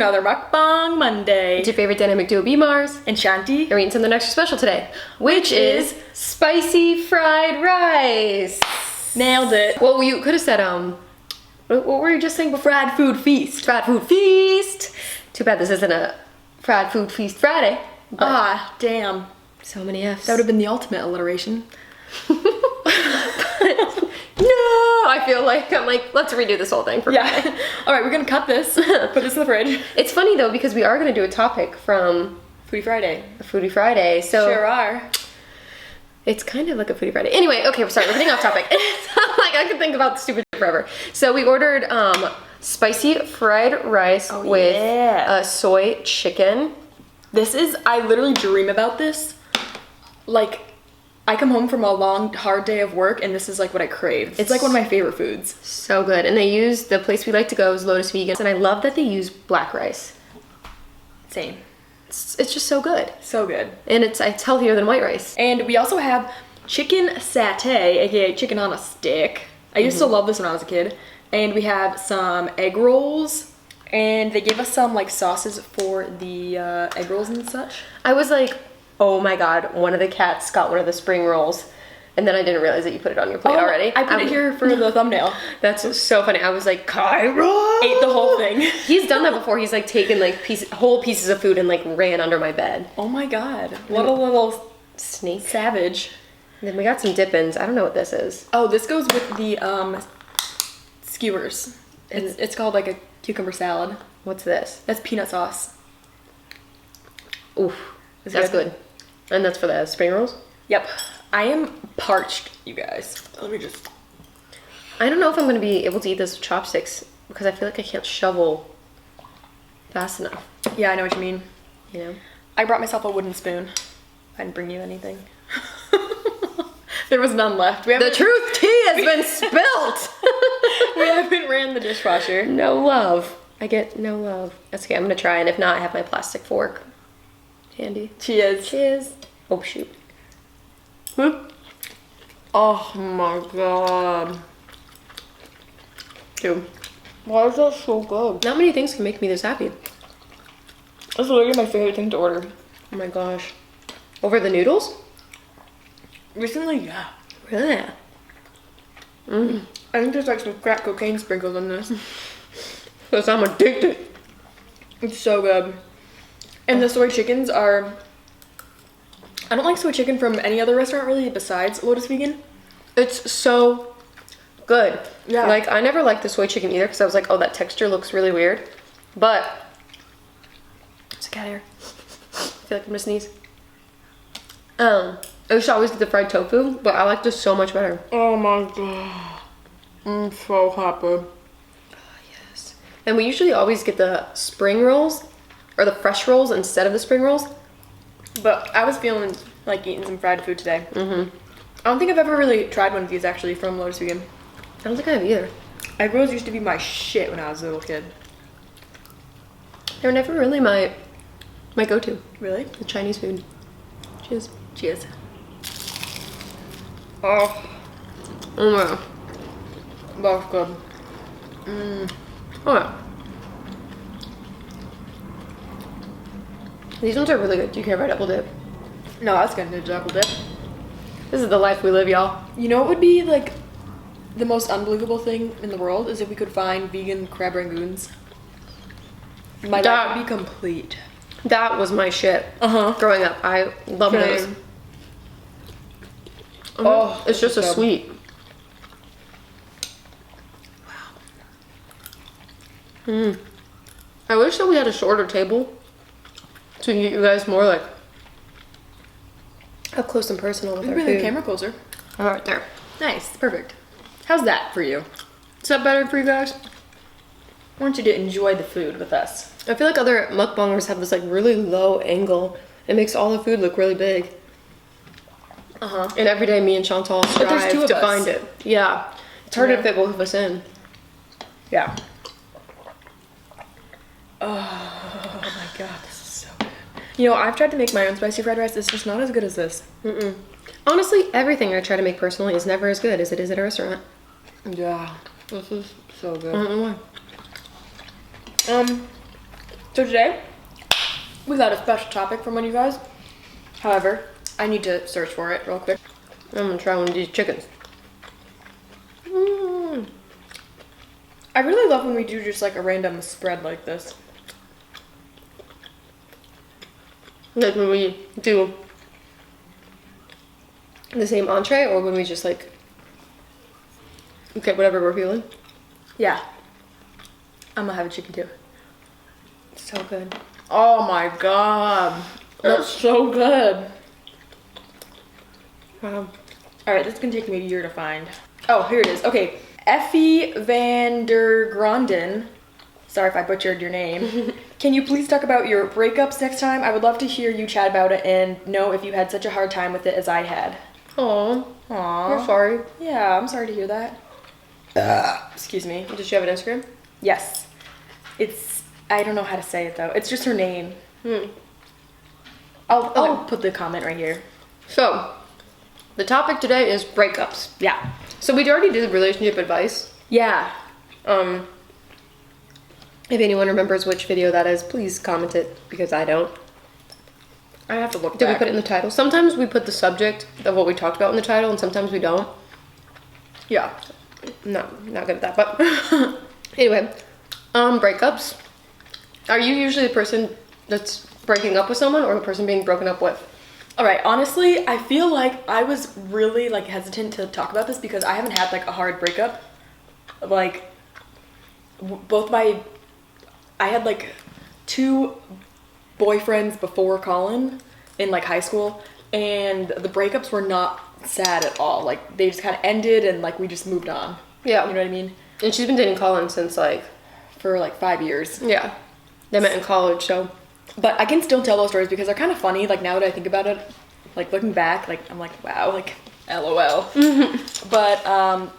another Mukbang Monday. It's your favorite dynamic duo, BMARSZ And Shanty. And we're eating something extra special today, which is spicy fried rice. Nailed it. Well, you could have said, what were you just saying before? Fried food feast. Fried food feast. Too bad this isn't a fried food feast Friday. Ah, damn. So many F's. That would have been the ultimate alliteration. No, I feel like let's redo this whole thing for Yeah. All right, we're gonna cut this. Put this in the fridge. It's funny though because we are gonna do a topic from Foodie Friday. Foodie Friday. So Sure are. it's kind of like a Foodie Friday. Anyway, okay, we're getting off topic. Like I could think about stupid shit forever. So we ordered spicy fried rice with soy chicken. This is, I literally dream about this. Like, I come home from a long, hard day of work, and this is like what I crave. It's like one of my favorite foods. So good. And they use, the place we like to go is Lotus Vegan, and I love that they use black rice. Same. It's just so good. So good. And it's healthier than white rice. And we also have chicken satay, aka chicken on a stick. I used to love this when I was a kid. And we have some egg rolls, and they gave us some like sauces for the egg rolls and such. I was like, oh my god, one of the cats got one of the spring rolls. And then I didn't realize that you put it on your plate already. I put it here for the thumbnail. That's so funny. I was like, Cairo! Ate the whole thing. He's done that before. He's like taken like whole pieces of food and like ran under my bed. Oh my god. What a little Snake. savage. And then we got some dip-ins. I don't know what this is. Oh, this goes with the skewers. It's called like a cucumber salad. What's this? That's peanut sauce. Oof. That's good. And that's for the spring rolls? Yep. I am parched, you guys. Let me just... I don't know if I'm going to be able to eat this with chopsticks because I feel like I can't shovel fast enough. Yeah, I know what you mean. You know? I brought myself a wooden spoon. I didn't bring you anything. There was none left. The truth tea has been spilt! We haven't ran the dishwasher. No love. I get no love. That's okay, I'm going to try, and if not, I have my plastic fork handy. Cheers. Cheers. Oh, shoot. Oh my god. Dude, why is that so good? Not many things can make me this happy. That's literally my favorite thing to order. Oh my gosh. Over the noodles? Recently, yeah. Really? I think there's like some crack cocaine sprinkled in this. Because I'm addicted. It's so good. And the soy chickens are... I don't like soy chicken from any other restaurant really besides Lotus Vegan. It's so good. Yeah. Like, I never liked the soy chicken either because I was like, oh, that texture looks really weird. But, there's a cat here. I feel like I'm gonna sneeze. I used to always get the fried tofu, but I like this so much better. Oh my god. I'm so happy. Oh, yes. And we usually always get the spring rolls, or the fresh rolls instead of the spring rolls. But I was feeling like eating some fried food today. I don't think I've ever really tried one of these actually from Lotus Vegan. I don't think I have either. Egg rolls used to be my shit when I was a little kid. They were never really my go-to. Really? The Chinese food. Cheers. Cheers. Oh, Oh my. that's good. Oh yeah. These ones are really good. Do you care about double dip? No, that's gonna do double dip. This is the life we live, y'all. You know what would be like the most unbelievable thing in the world is if we could find vegan crab rangoons. My life would be complete. That was my shit. Growing up, I loved those. Oh, it's just a good. sweet. Wow. I wish that we had a shorter table to get you guys more like up close and personal with our Bring the food. camera closer. All right, there. Nice, perfect. How's that for you? Is that better for you guys? I want you to enjoy the food with us. I feel like other mukbangers have this like really low angle. It makes all the food look really big. And every day me and Chantal strive there's two of to us. find it. Yeah. It's hard to fit both of us in. Yeah. Oh my god, this is so good. You know, I've tried to make my own spicy fried rice. It's just not as good as this. Honestly, everything I try to make personally is never as good as it is at a restaurant. Yeah, this is so good. I don't know why. So today, we got a special topic from one of you guys. However, I need to search for it real quick. I'm gonna try one of these chickens. I really love when we do just like a random spread like this. Like when we do the same entree, or when we just like get whatever we're feeling. Yeah. I'm gonna have a chicken too. So good. Oh my god. That's so good. Wow. Alright, this is gonna take me a year to find. Oh, here it is. Okay. Effie van der Granden. Sorry if I butchered your name. Can you please talk about your breakups next time? I would love to hear you chat about it and know if you had such a hard time with it as I had. Aw. Aww. We're sorry. Yeah, I'm sorry to hear that. Excuse me. Does she have an Instagram? Yes. It's, I don't know how to say it though. It's just her name. I'll put the comment right here. So, the topic today is breakups. Yeah. So we already did relationship advice. Yeah. If anyone remembers which video that is, please comment it, because I don't. I have to look Did back. we put it in the title? Sometimes we put the subject of what we talked about in the title, and sometimes we don't. Yeah. Not good at that, but anyway, breakups. Are you usually the person that's breaking up with someone, or the person being broken up with? All right, honestly, I feel like I was really like hesitant to talk about this because I haven't had like a hard breakup. Like I had like 2 boyfriends before Colin in like high school, and the breakups were not sad at all. Like they just kind of ended and like we just moved on. Yeah. You know what I mean? And she's been dating Colin since like... For like 5 years. Yeah. They met in college, so... But I can still tell those stories because they're kind of funny. Like now that I think about it, like looking back, like I'm like, wow, like LOL. But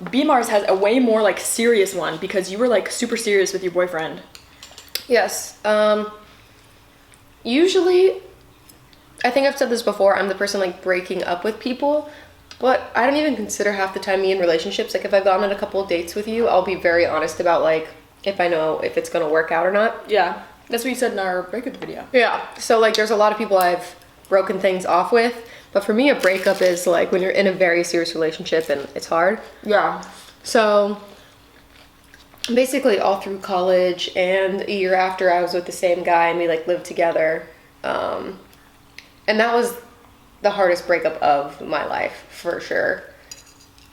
BMARSZ has a way more like serious one because you were like super serious with your boyfriend. Yes. Usually, I think I've said this before, I'm the person like breaking up with people, but I don't even consider half the time me in relationships. Like if I've gone on a couple of dates with you, I'll be very honest about like if I know if it's gonna work out or not. Yeah, that's what you said in our breakup video. Yeah. So like there's a lot of people I've broken things off with, but for me a breakup is like when you're in a very serious relationship and it's hard. Yeah. So basically all through college and a year after I was with the same guy and we like lived together. And that was the hardest breakup of my life for sure.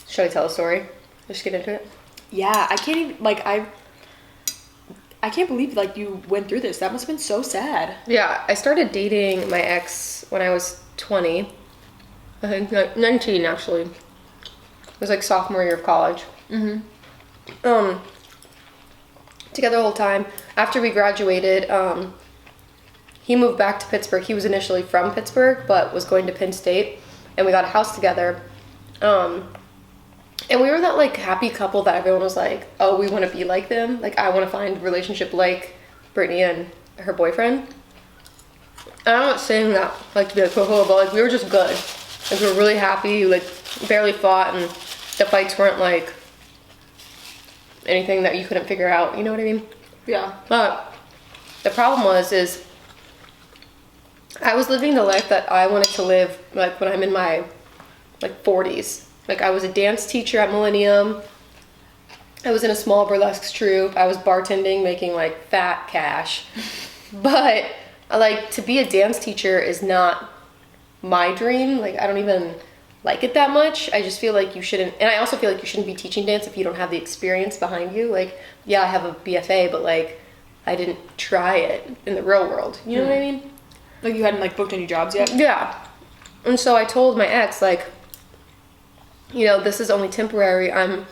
Should I tell a story? Let's get into it. Yeah, I can't even like I can't believe like you went through this. That must have been so sad. Yeah, I started dating my ex when I was 20. I think like 19 actually. It was like sophomore year of college. Together the whole time. After we graduated, he moved back to Pittsburgh. He was initially from Pittsburgh, but was going to Penn State, and we got a house together. And we were that like happy couple that everyone was like, oh, we want to be like them. Like I want to find a relationship like Brittany and her boyfriend. And I'm not saying that like to be like, oh, but like we were just good. Like we were really happy, like barely fought, and the fights weren't like anything that you couldn't figure out, you know what I mean? Yeah. But the problem is I was living the life that I wanted to live like when I'm in my like 40s. Like I was a dance teacher at Millennium. I was in a small burlesque troupe. I was bartending, making like fat cash. But like to be a dance teacher is not my dream. Like I don't even like it that much. I just feel like you shouldn't, and I also feel like you shouldn't be teaching dance if you don't have the experience behind you. Like, yeah, I have a BFA, but like I didn't try it in the real world. You know what I mean? Like you hadn't like booked any jobs yet? Yeah. And so I told my ex, like, you know, this is only temporary. I'm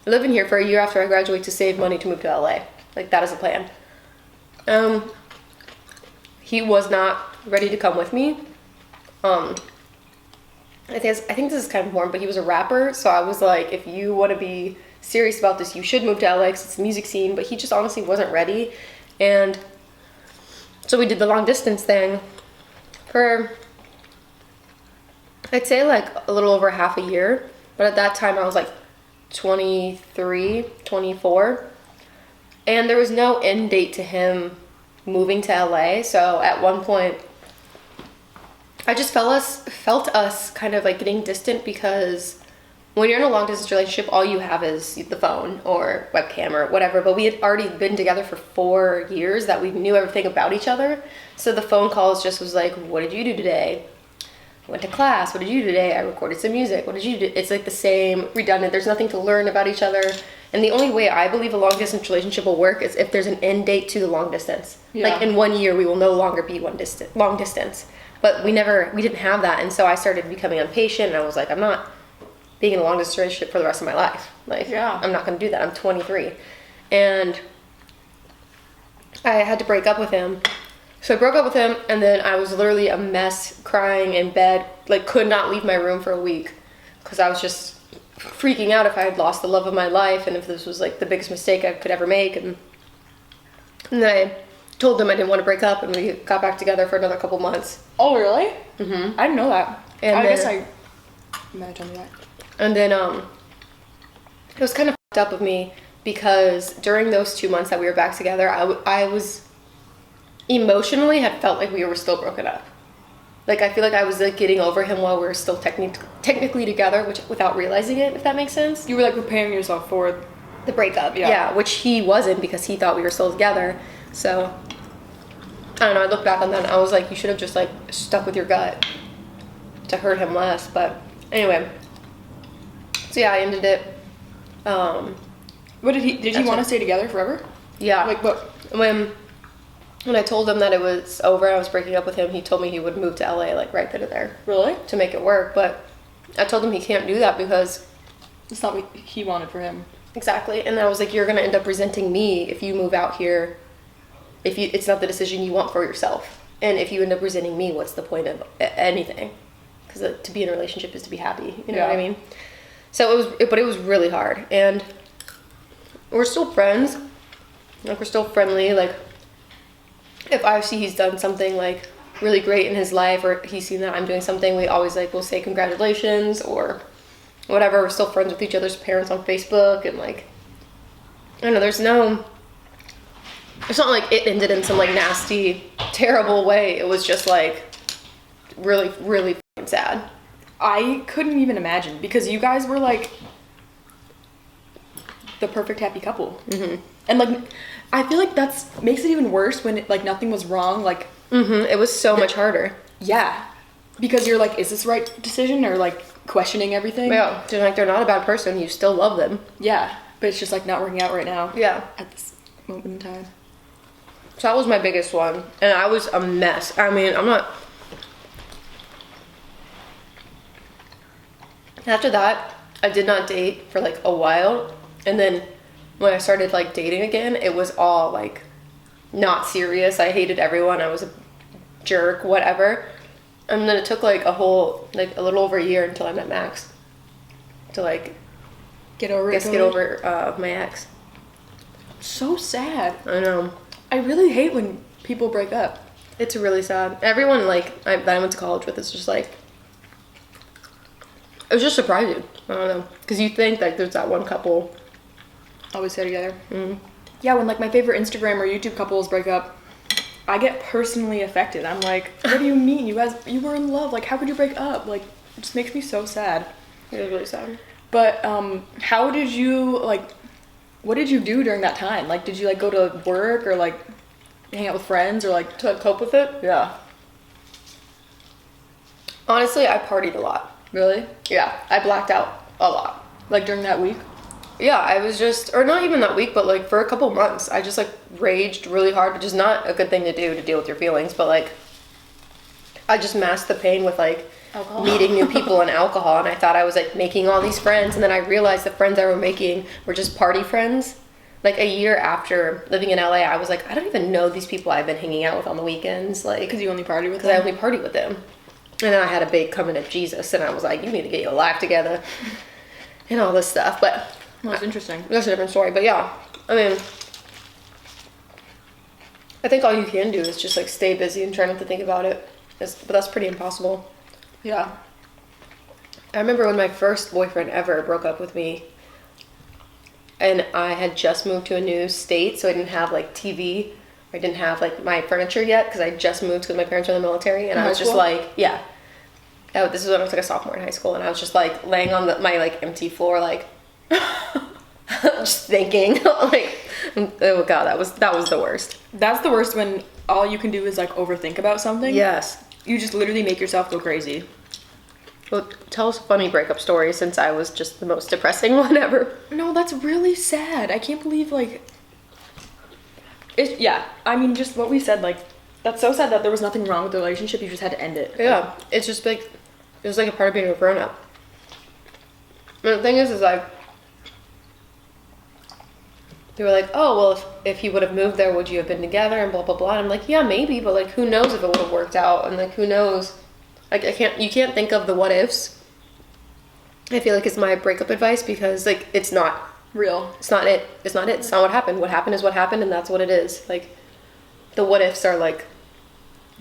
living here for a year after I graduate to save money to move to LA. Like that is the plan. He was not ready to come with me. I think this is kind of important, but he was a rapper, so I was like, if you want to be serious about this, you should move to LA because it's a music scene, but he just honestly wasn't ready. And so we did the long distance thing for, I'd say like a little over half a year, but at that time I was like 23, 24, and there was no end date to him moving to LA. So at one point, I just felt us kind of like getting distant, because when you're in a long distance relationship, all you have is the phone or webcam or whatever. But we had already been together for 4 years that we knew everything about each other. So the phone calls just was like, what did you do today? I went to class. What did you do today? I recorded some music. What did you do? It's like the same, redundant. There's nothing to learn about each other. And the only way I believe a long distance relationship will work is if there's an end date to the long distance. Yeah. Like in 1 year, we will no longer be long distance. But we didn't have that. And so I started becoming impatient, and I was like, I'm not being in a long distance relationship for the rest of my life. Like, Yeah. I'm not going to do that. I'm 23. And I had to break up with him. So I broke up with him, and then I was literally a mess, crying in bed, like could not leave my room for a week, because I was just freaking out if I had lost the love of my life, and if this was like the biggest mistake I could ever make. And then I told him I didn't want to break up, and we got back together for another couple months. Oh, really? Mm-hmm. I didn't know that. And I then- guess you might have told me that. And then it was kind of fucked up of me, because during those 2 months that we were back together, I was emotionally had felt like we were still broken up. Like, I feel like I was like getting over him while we were still technically together, which without realizing it, if that makes sense. You were like preparing yourself for The breakup, Yeah. yeah, which he wasn't, because he thought we were still together. So I don't know, I look back on that and I was like, you should have just like stuck with your gut to hurt him less. But anyway, so yeah, I ended it. What did he That's want it. to stay together forever? Yeah, Like what? when I told him that it was over, I was breaking up with him, he told me he would move to LA like right then and there Really? to make it work. But I told him he can't do that, because It's not what he wanted for him. exactly. And I was like, you're gonna end up resenting me if you move out here, if it's not the decision you want for yourself. And if you end up resenting me, what's the point of anything? Because to be in a relationship is to be happy, you know what I Yeah. mean? So it was really hard. And we're still friends, like we're still friendly. Like, if I see he's done something like really great in his life, or he's seen that I'm doing something, we always like will say congratulations or whatever. We're still friends with each other's parents on Facebook, and like, I don't know, it's not like it ended in some like nasty, terrible way. It was just like really, really f***ing sad. I couldn't even imagine, because you guys were like the perfect happy couple. Mm-hmm. And like, I feel like that's makes it even worse when like nothing was wrong. Like, It was so much harder. yeah, because you're like, is this the right decision, or like questioning everything? Yeah, they're not a bad person. You still love them. Yeah, but it's just like not working out right now. Yeah. At this moment in time. So that was my biggest one. And I was a mess. I mean, After that, I did not date for like a while. And then when I started like dating again, it was all like not serious. I hated everyone. I was a jerk, whatever. And then it took like a little over a year until I met Max to like Get over it. get over my ex. So sad. I know. I really hate when people break up. It's really sad. Everyone like that I went to college with is just like, it was just surprising. I don't know, because you think like there's that one couple. Always stay together. Mm. Yeah, when like my favorite Instagram or YouTube couples break up, I get personally affected. I'm like, what do you mean? You were in love. Like, how could you break up? Like, it just makes me so sad. It was really sad. But how did you like? What did you do during that time? Like, did you like go to work or like hang out with friends or like? To like, cope with it, Yeah. honestly, I partied a lot. Really? Yeah, I blacked out a lot. Like during that week? Yeah, I was just, or not even that week, but like for a couple months, I just like raged really hard, which is not a good thing to do to deal with your feelings, but like, I just masked the pain with like Alcohol. meeting new people and alcohol, and I thought I was like making all these friends, and then I realized the friends I were making were just party friends. Like a year after living in LA, I was like, I don't even know these people I've been hanging out with on the weekends, like, Because you only party with because I them? only partied with them. And then I had a big coming to Jesus, and I was like, you need to get your life together and all this stuff. But Well, that's interesting. that's a different story. But yeah, I mean, I think all you can do is just like stay busy and try not to think about it. But that's pretty impossible. Yeah. I remember when my first boyfriend ever broke up with me, and I had just moved to a new state, so I didn't have like TV I didn't have like my furniture yet because I just moved because my parents were in the military, and In I was high just school? like, yeah. Oh, this is when I was like a sophomore in high school, and I was just like laying on my like empty floor, like just thinking, like, oh god, that was the worst. That's the worst when all you can do is like overthink about something. Yes. You just literally make yourself go crazy. Well, tell us a funny breakup story since I was just the most depressing one ever. No, that's really sad. I can't believe like. Yeah, I mean, just what we said, like, that's so sad that there was nothing wrong with the relationship. You just had to end it. Yeah, it's just like, it was like a part of being a grown up. And the thing is like, they were like, oh, well, if you would have moved there, would you have been together and blah, blah, blah. And I'm like, yeah, maybe, but like, who knows if it would have worked out? And like, who knows? Like, you can't think of the what ifs. I feel like it's my breakup advice because like, it's not Real. It's not it. It's not it. It's not what happened. What happened is what happened, and that's what it is. Like, the what ifs are like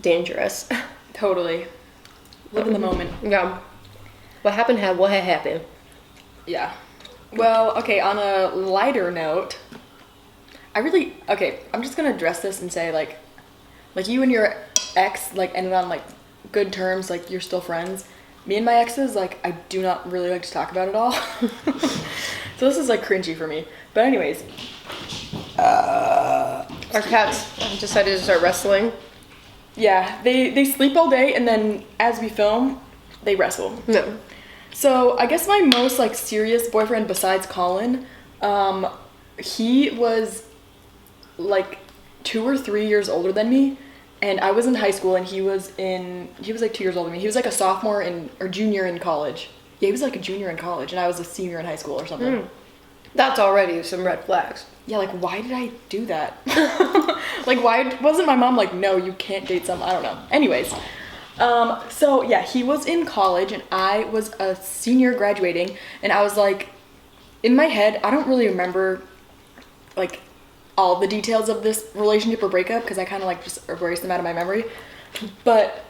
dangerous. Totally. Live in the moment. Yeah. What happened had what had happened. Yeah. Well, okay, on a lighter note, I'm just gonna address this and say like you and your ex like ended on like good terms, like you're still friends. Me and my exes, like, I do not really like to talk about it all. So this is like cringy for me. But anyways. Our cats decided to start wrestling. Yeah, they sleep all day and then as we film, they wrestle. No. So I guess my most like serious boyfriend besides Colin, he was like 2 or 3 years older than me, and I was in high school and he was like 2 years older than me. He was like a sophomore or junior in college. Yeah, he was like a junior in college and I was a senior in high school or something. That's already some red flags. Yeah, like why did I do that? Like why wasn't my mom like, no, you can't date some, I don't know. Anyways. So yeah, he was in college and I was a senior graduating, and I was like, in my head, I don't really remember like all the details of this relationship or breakup because I kind of like just erased them out of my memory. But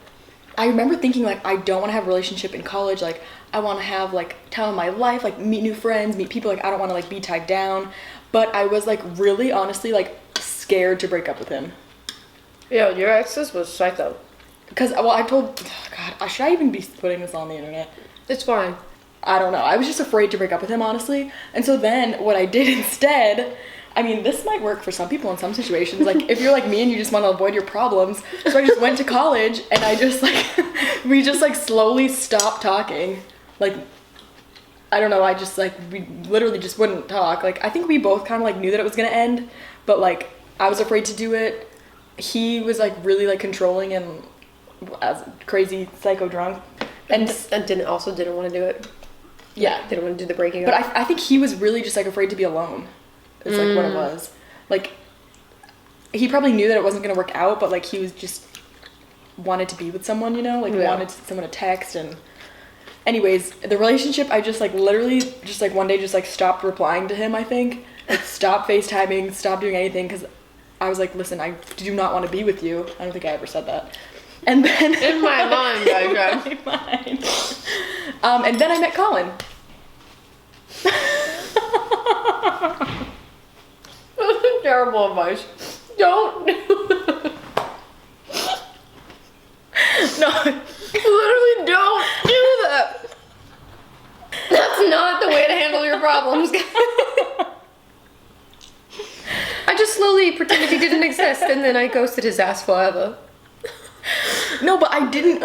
I remember thinking like, I don't want to have a relationship in college. Like I want to have like time of my life, like meet new friends, meet people. Like I don't want to like be tied down. But I was like really honestly like scared to break up with him. Yeah, your exes was psycho. Because, well, I told, oh God, should I even be putting this on the internet? It's fine. I don't know. I was just afraid to break up with him, honestly. And so then what I did instead, I mean, this might work for some people in some situations. Like, if you're like me and you just want to avoid your problems. So I just went to college and I just like, we just like slowly stopped talking. Like, I don't know. I just like, we literally just wouldn't talk. Like, I think we both kind of like knew that it was going to end. But like, I was afraid to do it. He was like really like controlling and as crazy psycho drunk and didn't want to do it. Yeah, didn't want to do the breaking but up. I think he was really just like afraid to be alone. It's like what it was. Like he probably knew that it wasn't gonna work out, but like he was just wanted to be with someone, you know, like wanted someone to text. And anyways, the relationship, I just like literally just like one day just like stopped replying to him. I think like stopped FaceTiming, stopped doing anything because I was like, listen, I do not want to be with you. I don't think I ever said that. And then in my mind, in my mind. And then I met Colin. That's terrible advice. Don't do it. No, literally don't do that. That's not the way to handle your problems. I just slowly pretended he didn't exist, and then I ghosted his ass forever. No, but I didn't.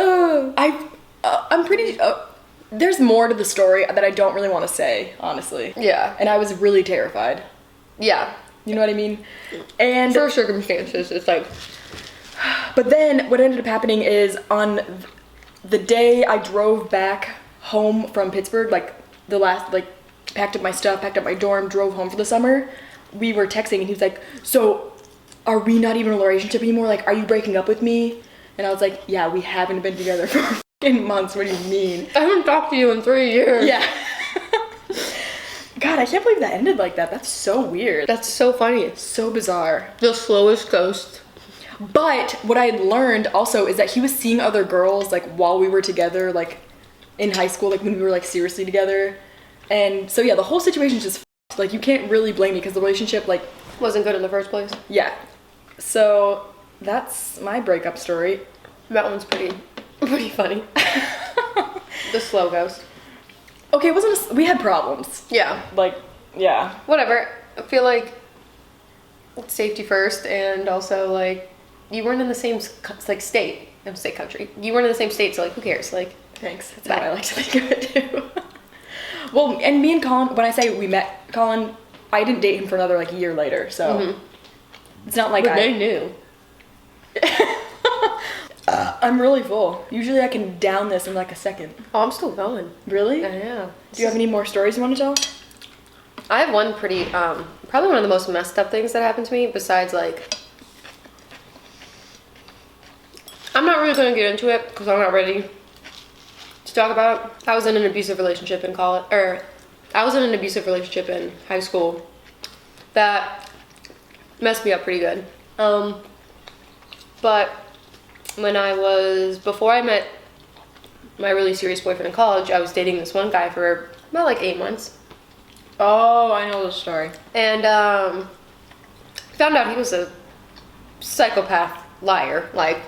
I'm pretty. There's more to the story that I don't really want to say, honestly. Yeah. And I was really terrified. Yeah. You know what I mean? And for circumstances, it's like. But then what ended up happening is on the day I drove back home from Pittsburgh, like the last, like packed up my stuff, packed up my dorm, drove home for the summer. We were texting and he was like, "So, are we not even in a relationship anymore? Like, are you breaking up with me?" And I was like, "Yeah, we haven't been together for fucking months. What do you mean? I haven't talked to you in 3 years." Yeah. God, I can't believe that ended like that. That's so weird. That's so funny. It's so bizarre. The slowest ghost. But what I had learned also is that he was seeing other girls like while we were together, like in high school, like when we were like seriously together. And so yeah, the whole situation's just like you can't really blame me because the relationship like wasn't good in the first place. Yeah. So that's my breakup story. That one's pretty funny. The slow ghost. Okay, it wasn't. We had problems. Yeah. Like, yeah. Whatever. I feel like safety first, and also like you weren't in the same like state. I don't say country. You weren't in the same state, so like who cares? Like, Thanks. That's how I like to think of it too. Well, and me and Colin, when I say we met Colin, I didn't date him for another like year later, so it's not like but they knew. I'm really full. Usually I can down this in like a second. Oh, I'm still going. Really? Yeah. Do you have any more stories you want to tell? I have one pretty, probably one of the most messed up things that happened to me, besides like, I'm not really going to get into it because I'm not ready to talk about it. I was in an abusive relationship in college, or I was in an abusive relationship in high school that messed me up pretty good. But before I met my really serious boyfriend in college, I was dating this one guy for about like 8 months. Oh, I know the story. And found out he was a psychopath liar, like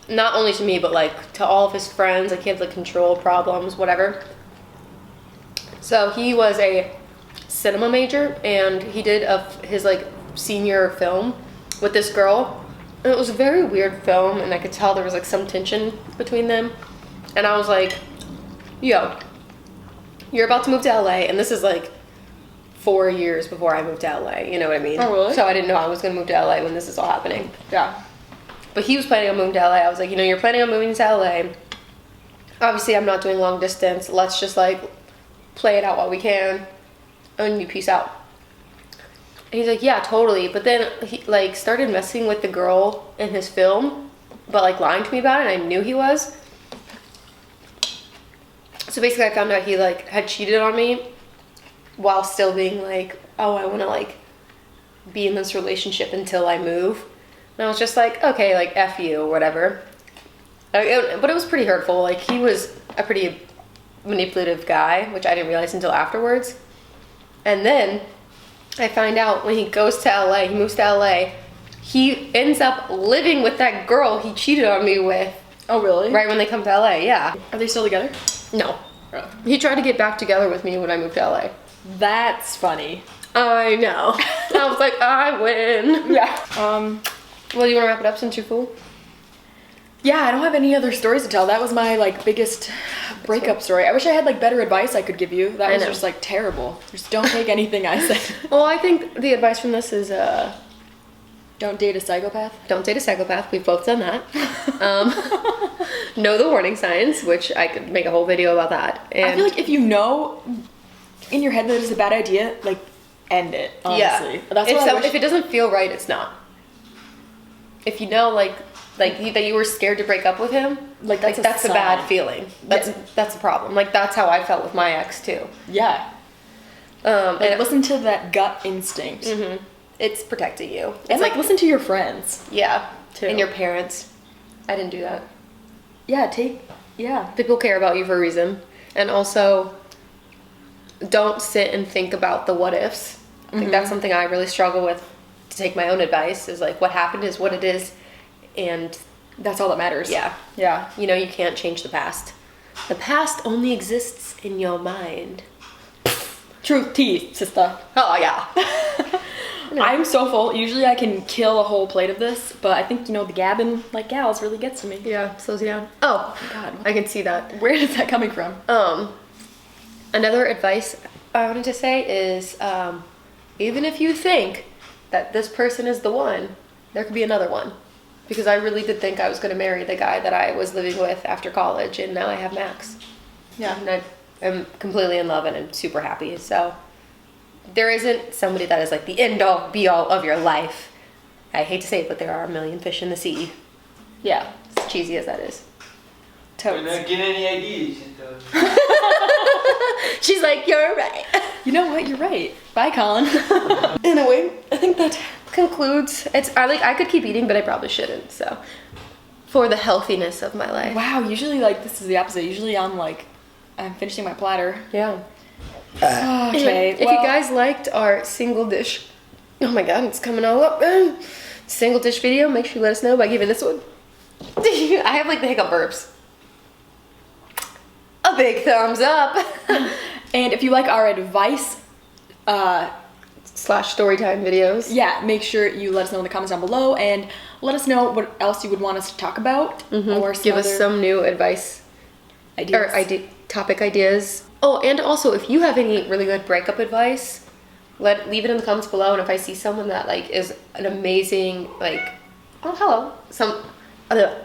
not only to me but like to all of his friends. Like he had like control problems, whatever. So he was a cinema major, and he did his like senior film with this girl. And it was a very weird film, and I could tell there was like some tension between them. And I was like, yo, you're about to move to LA, and this is like 4 years before I moved to LA, you know what I mean? Oh, really? So I didn't know I was gonna move to LA when this is all happening. Yeah. But he was planning on moving to LA. I was like, you know, you're planning on moving to LA. Obviously, I'm not doing long distance. Let's just like play it out while we can, and you peace out. And he's like, yeah, totally. But then he like started messing with the girl in his film, but like lying to me about it, and I knew he was. So basically I found out he like had cheated on me while still being like, oh, I want to like be in this relationship until I move. And I was just like, okay, like F you, whatever. But it was pretty hurtful. Like he was a pretty manipulative guy, which I didn't realize until afterwards. And then I find out when he goes to LA, he moves to LA, he ends up living with that girl he cheated on me with. Oh, really? Right when they come to LA, yeah. Are they still together? No. Oh. He tried to get back together with me when I moved to LA. That's funny. I know. I was like, I win. Yeah. Well, do you want to wrap it up since you're full? Yeah, I don't have any other stories to tell. That was my like biggest breakup story. I wish I had like better advice I could give you. That was just like terrible. Just don't take anything I said. Well, I think the advice from this is Don't date a psychopath. don't date a psychopath. We've both done that. Know the warning signs, which I could make a whole video about that. And I feel like if you know in your head that it's a bad idea, like end it. Honestly. yeah, That's what I wish. if it doesn't feel right, it's not. If you know, like that you were scared to break up with him, Like, that's that's a a bad sign. feeling. That's a problem. Like that's how I felt with my ex too. Yeah. Like, And listen to that gut instinct. it's protecting you. It's And like listen to your friends. yeah, too. and your parents. I didn't do that. Yeah. People care about you for a reason, and also don't sit and think about the what ifs. I think that's something I really struggle with. To take my own advice is like what happened is what it is, and That's all that matters. yeah, Yeah. you know, you can't change the past. The past only exists in your mind. Truth tea, sister. Oh yeah. I'm so full. Usually I can kill a whole plate of this, but I think, the gabbing like gals really gets to me. Yeah, slows you down. Oh God. I can see that. Where is that coming from? Another advice I wanted to say is even if you think that this person is the one, there could be another one. Because I really did think I was going to marry the guy that I was living with after college, and now I have Max. Yeah. And I'm completely in love and I'm super happy. So there isn't somebody that is like the end all be all of your life. I hate to say it, but there are a million fish in the sea. Yeah. As cheesy as that is. Totes. We're not getting any ideas. Though. She's like, you're right. You know what? You're right. Bye, Colin. Anyway, I think that Concludes. I could keep eating, but I probably shouldn't. So for the healthiness of my life. Wow, usually this is the opposite. Usually I'm finishing my platter. Yeah. Okay. If you guys liked our single dish, oh my god, it's coming all up. single dish video, make sure you let us know by giving this one. I have like the hiccup burps. A big thumbs up. And if you like our advice, Slash storytime videos. yeah, make sure you let us know in the comments down below, and let us know what else you would want us to talk about, or Give us some new advice ideas. or topic ideas. Oh, and also if you have any really good breakup advice, leave it in the comments below. And if I see someone that like is an amazing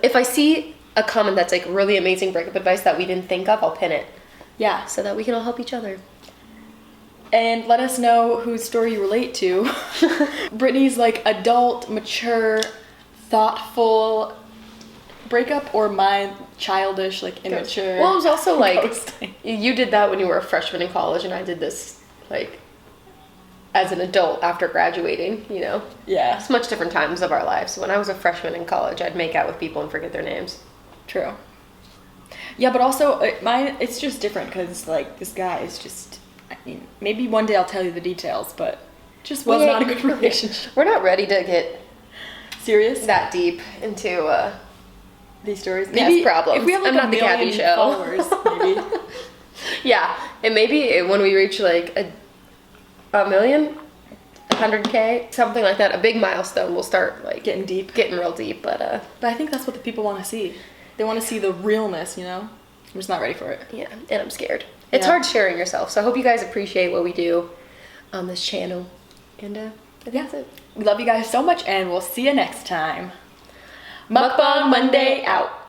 if I see a comment that's like really amazing breakup advice that we didn't think of, I'll pin it Yeah, so that we can all help each other. and let us know whose story you relate to. Brittany's like adult, mature, thoughtful breakup, or mine childish, like immature. Well, it was also like ghosting. you did that when you were a freshman in college, and I did this like as an adult after graduating, you know? Yeah, It's much different times of our lives. When I was a freshman in college, I'd make out with people and forget their names. true. Yeah, but also mine, it's just different because like this guy is just, I mean, maybe one day I'll tell you the details, but just was not a good relationship. We're not ready to get Serious? that deep into These stories? Yes, problems. If we have like I'm not the Gabby show. followers, maybe. yeah, and maybe when we reach like a million, 100K, something like that, a big milestone, we'll start like Getting deep. getting real deep. But But I think that's what the people want to see. They want to see the realness, you know? I'm just not ready for it. yeah, and I'm scared. It's Yeah. hard sharing yourself, so I hope you guys appreciate what we do on this channel. And I think that's it. We love you guys so much, and we'll see you next time. Mukbang Monday out.